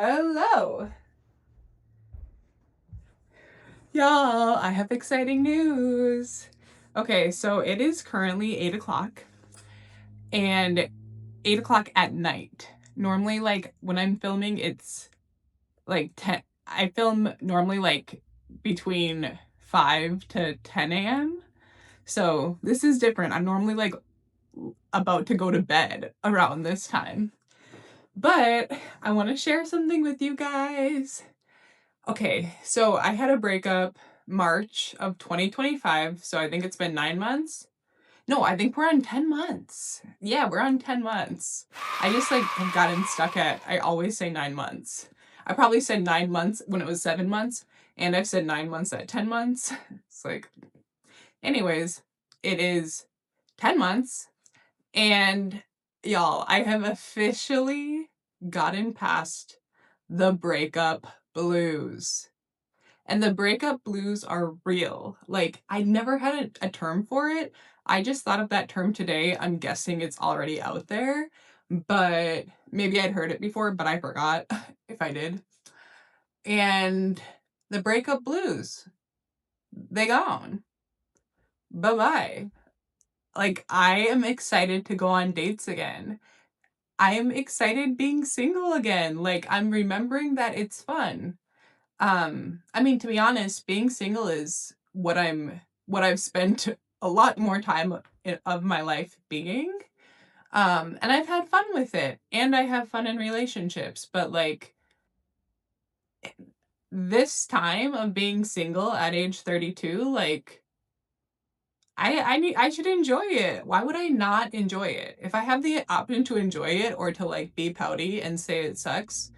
Hello. Y'all, I have exciting news. Okay, so it is currently 8 o'clock and 8 o'clock at night. Normally, like when I'm filming, it's like 10. I film normally like between 5 to 10 a.m. So this is different. I'm normally like about to go to bed around this time. But I want to share something with you guys. Okay, so I had a breakup March of 2025, so I think it's been 9 months. No, I think we're on 10 months. Yeah, we're on 10 months. I just like have gotten stuck at, I always say 9 months. I probably said 9 months when it was 7 months, and I've said 9 months at 10 months. It's like, anyways, it is 10 months, and y'all, I have officially gotten past the breakup blues. And the breakup blues are real. Like, I never had a term for it. I just thought of that term today. I'm guessing it's already out there, but maybe I'd heard it before, but I forgot if I did. And the breakup blues, they gone. Bye-bye. Like, I am excited to go on dates again. I am excited being single again. Like, I'm remembering that it's fun. I mean, to be honest, being single is what I've spent a lot more time of my life being. And I've had fun with it, and I have fun in relationships, but like this time of being single at age 32, like I should enjoy it. Why would I not enjoy it? If I have the option to enjoy it or to like be pouty and say it sucks,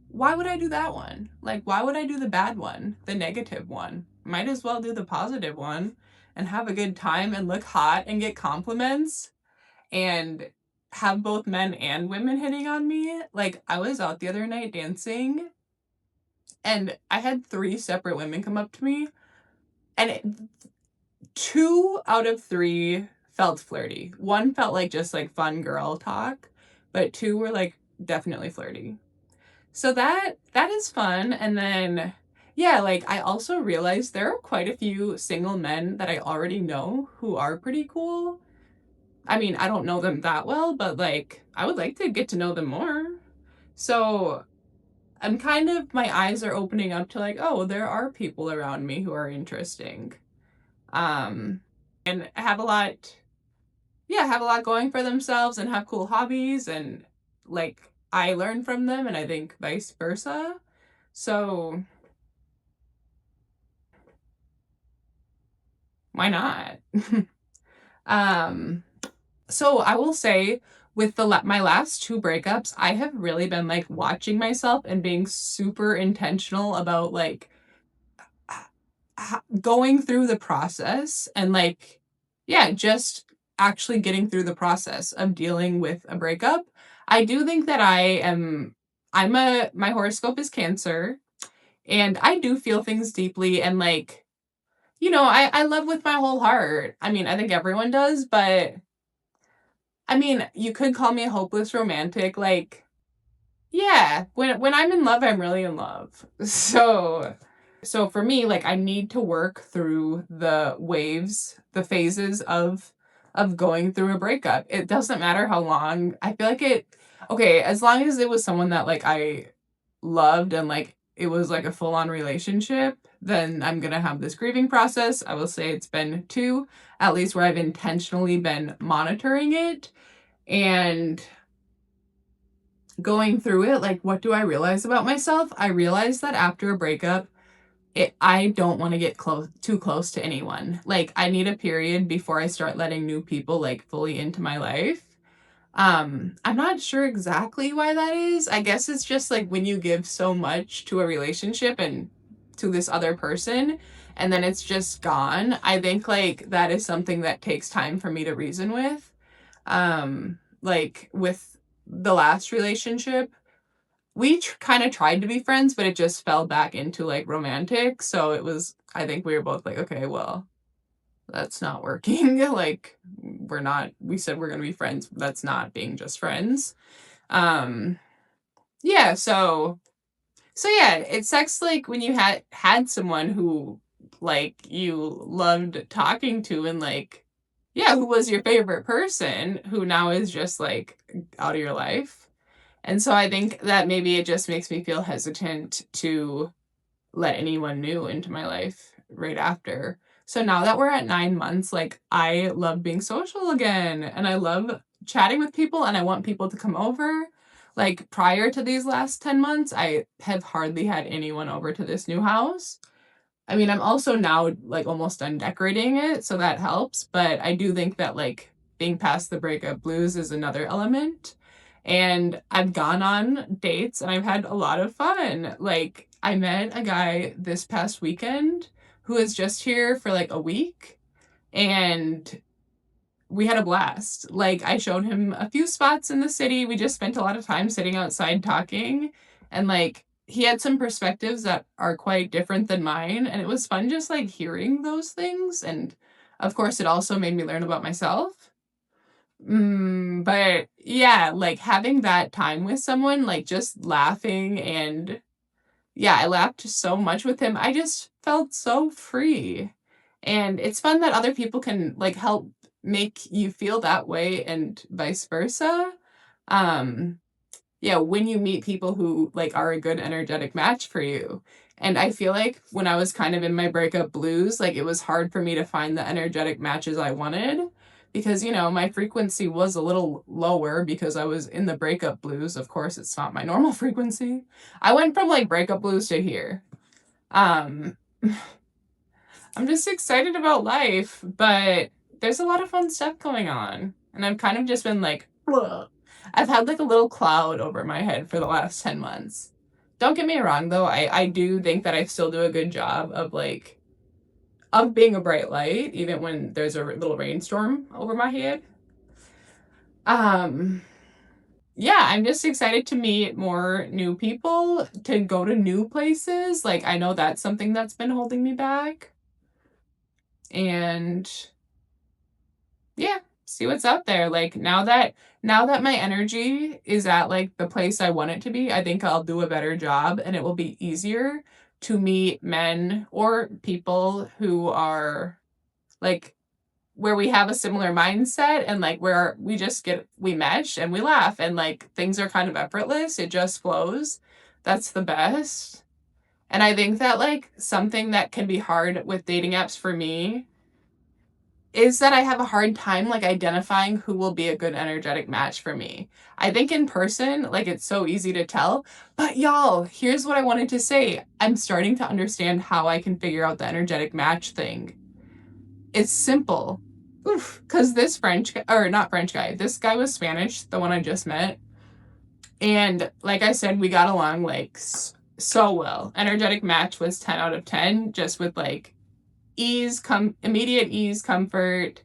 why would I do that one? Like, why would I do the bad one, the negative one? Might as well do the positive one and have a good time and look hot and get compliments and have both men and women hitting on me. Like, I was out the other night dancing and I had 3 separate women come up to me, and 2 out of 3 felt flirty. One felt like just like fun girl talk, but 2 were like definitely flirty. So that is fun. And then yeah, like I also realized there are quite a few single men that I already know who are pretty cool. I mean, I don't know them that well, but like I would like to get to know them more. So I'm kind of, my eyes are opening up to like, oh, there are people around me who are interesting. And have a lot, yeah, have a lot going for themselves and have cool hobbies, and like I learn from them, and I think vice versa. So why not? um, so I will say with my last 2 breakups, I have really been like watching myself and being super intentional about like going through the process and like, yeah, just actually getting through the process of dealing with a breakup. I do think that my horoscope is Cancer, and I do feel things deeply, and like, I love with my whole heart. I mean, I think everyone does, but I mean, you could call me a hopeless romantic. Like, yeah, when I'm in love, I'm really in love. So for me, like I need to work through the waves, the phases of going through a breakup. It doesn't matter how long. I feel like okay, as long as it was someone that like I loved and like it was like a full-on relationship, then I'm gonna have this grieving process. I will say it's been 2, at least, where I've intentionally been monitoring it and going through it. Like, what do I realize about myself? I realized that after a breakup, I don't want to get too close to anyone. Like, I need a period before I start letting new people like fully into my life. I'm not sure exactly why that is. I guess it's just like when you give so much to a relationship and to this other person and then it's just gone. I think like that is something that takes time for me to reason with. Like with the last relationship, we kind of tried to be friends, but it just fell back into like romantic. So it was, I think we were both like, okay, well, that's not working. Like, we said we're going to be friends. That's not being just friends. Um, yeah, so yeah, it sucks like when you had someone who like you loved talking to and like yeah, who was your favorite person who now is just like out of your life. And so I think that maybe it just makes me feel hesitant to let anyone new into my life right after. So now that we're at 9 months, like I love being social again and I love chatting with people and I want people to come over. Like prior to these last 10 months, I have hardly had anyone over to this new house. I mean, I'm also now like almost done decorating it, so that helps. But I do think that like being past the breakup blues is another element. And I've gone on dates and I've had a lot of fun. Like, I met a guy this past weekend who was just here for like a week and we had a blast. Like, I showed him a few spots in the city. We just spent a lot of time sitting outside talking and like he had some perspectives that are quite different than mine and it was fun just like hearing those things and of course it also made me learn about myself. But yeah, like having that time with someone, like just laughing and yeah, I laughed so much with him. I just felt so free. And it's fun that other people can like help make you feel that way and vice versa. Um yeah, when you meet people who like are a good energetic match for you. And I feel like when I was kind of in my breakup blues, like it was hard for me to find the energetic matches I wanted because, you know, my frequency was a little lower because I was in the breakup blues. Of course, it's not my normal frequency. I went from like breakup blues to here. Um I'm just excited about life, but there's a lot of fun stuff going on. And I've kind of just been like, ugh. I've had like a little cloud over my head for the last 10 months. Don't get me wrong though, I do think that I still do a good job of like of being a bright light, even when there's a little rainstorm over my head. Um yeah, I'm just excited to meet more new people, to go to new places. Like I know that's something that's been holding me back. And yeah, see what's out there. Like now that my energy is at like the place I want it to be, I think I'll do a better job and it will be easier to meet men or people who are like where we have a similar mindset and like where we mesh and we laugh and like things are kind of effortless. It just flows. That's the best. And I think that like something that can be hard with dating apps for me is that I have a hard time like identifying who will be a good energetic match for me. I think in person, like it's so easy to tell. But y'all, here's what I wanted to say. I'm starting to understand how I can figure out the energetic match thing. It's simple. Oof, because this French guy, or not French guy, this guy was Spanish, the one I just met. And like I said, we got along like so well. Energetic match was 10 out of 10, just with like immediate ease, comfort,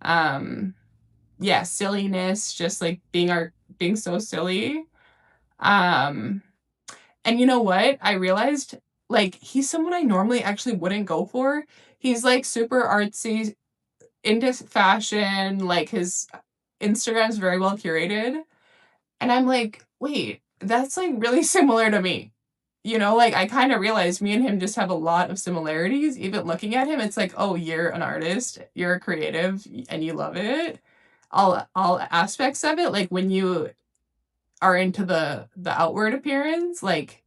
um yeah, silliness, just like being so silly. um and you know what I realized, like he's someone I normally actually wouldn't go for. He's like super artsy, into fashion, like his Instagram's very well curated, and I'm like, wait, that's like really similar to me. You know, like I kind of realized me and him just have a lot of similarities. Even looking at him, it's like, oh, you're an artist, you're a creative, and you love it. All aspects of it. Like when you are into the outward appearance, like,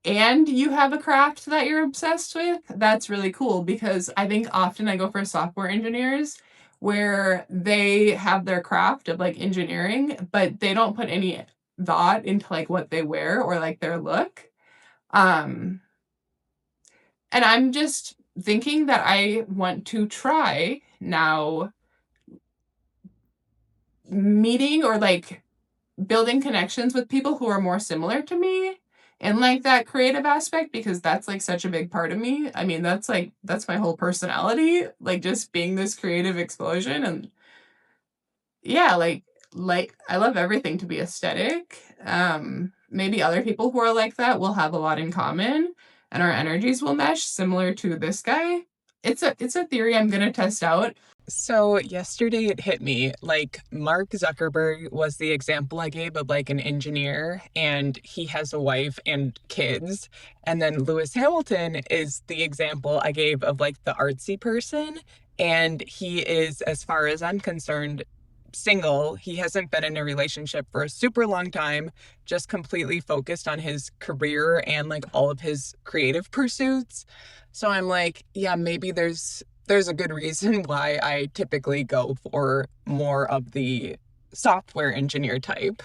and you have a craft that you're obsessed with, that's really cool because I think often I go for software engineers where they have their craft of like engineering, but they don't put any thought into like what they wear or like their look. Um, and I'm just thinking that I want to try now meeting or like building connections with people who are more similar to me and like that creative aspect because that's like such a big part of me. I mean, that's my whole personality, like just being this creative explosion and yeah, like I love everything to be aesthetic. Maybe other people who are like that will have a lot in common and our energies will mesh similar to this guy. it's a theory I'm gonna test out. So yesterday it hit me, like Mark Zuckerberg was the example I gave of like an engineer and he has a wife and kids. And then Lewis Hamilton is the example I gave of like the artsy person. And he is, as far as I'm concerned, single. He hasn't been in a relationship for a super long time, just completely focused on his career and like all of his creative pursuits. So I'm like, yeah, maybe there's a good reason why I typically go for more of the software engineer type.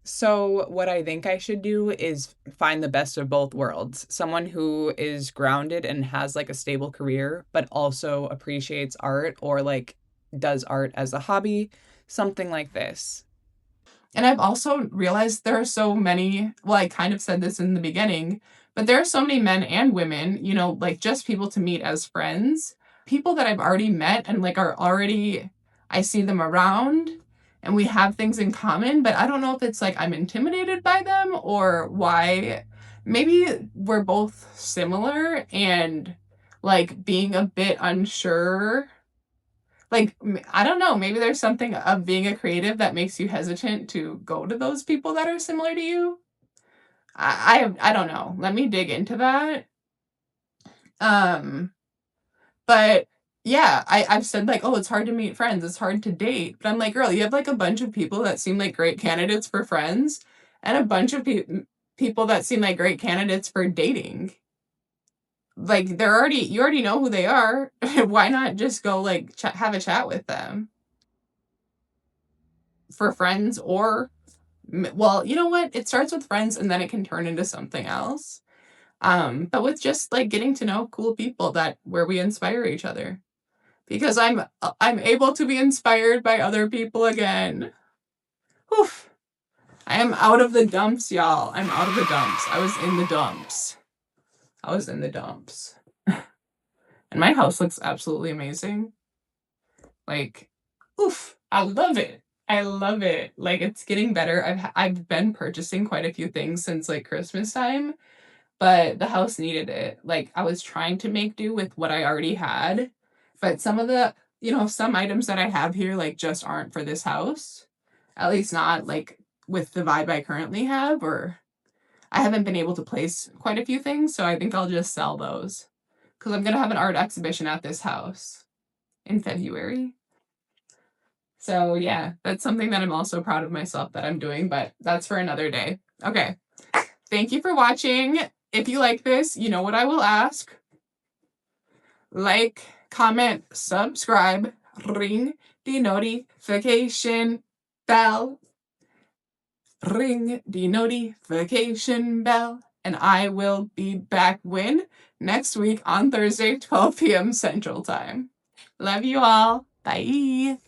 So, what I think I should do is find the best of both worlds. Someone who is grounded and has like a stable career, but also appreciates art or like does art as a hobby, something like this. And I've also realized there are so many, well, I kind of said this in the beginning, but there are so many men and women, you know, like just people to meet as friends, people that I've already met and like are already, I see them around and we have things in common, but I don't know if it's like I'm intimidated by them or why. Maybe we're both similar and like being a bit unsure, like I don't know, maybe there's something of being a creative that makes you hesitant to go to those people that are similar to you. I don't know, let me dig into that. um but yeah, I've said like, oh, it's hard to meet friends, it's hard to date, but I'm like, girl, you have like a bunch of people that seem like great candidates for friends and a bunch of people that seem like great candidates for dating. Like you already know who they are. Why not just go like have a chat with them for friends? Or well, you know what, it starts with friends and then it can turn into something else. But with just like getting to know cool people that where we inspire each other, because I'm able to be inspired by other people again. Whew. I am out of the dumps, y'all. I'm out of the dumps. I was in the dumps. I was in the dumps. And my house looks absolutely amazing. Like, oof, I love it. I love it. Like it's getting better. I've been purchasing quite a few things since like Christmas time, but the house needed it. Like I was trying to make do with what I already had, but some of the, you know, some items that I have here like just aren't for this house. At least not like with the vibe I currently have, or I haven't been able to place quite a few things, so I think I'll just sell those because I'm gonna have an art exhibition at this house in February. So yeah, that's something that I'm also proud of myself that I'm doing, but that's for another day. Okay. Thank you for watching. If you like this, you know what I will ask. Like, comment, subscribe, ring the notification bell. Ring the notification bell. And I will be back when? Next week on Thursday, 12 p.m. Central Time. Love you all. Bye.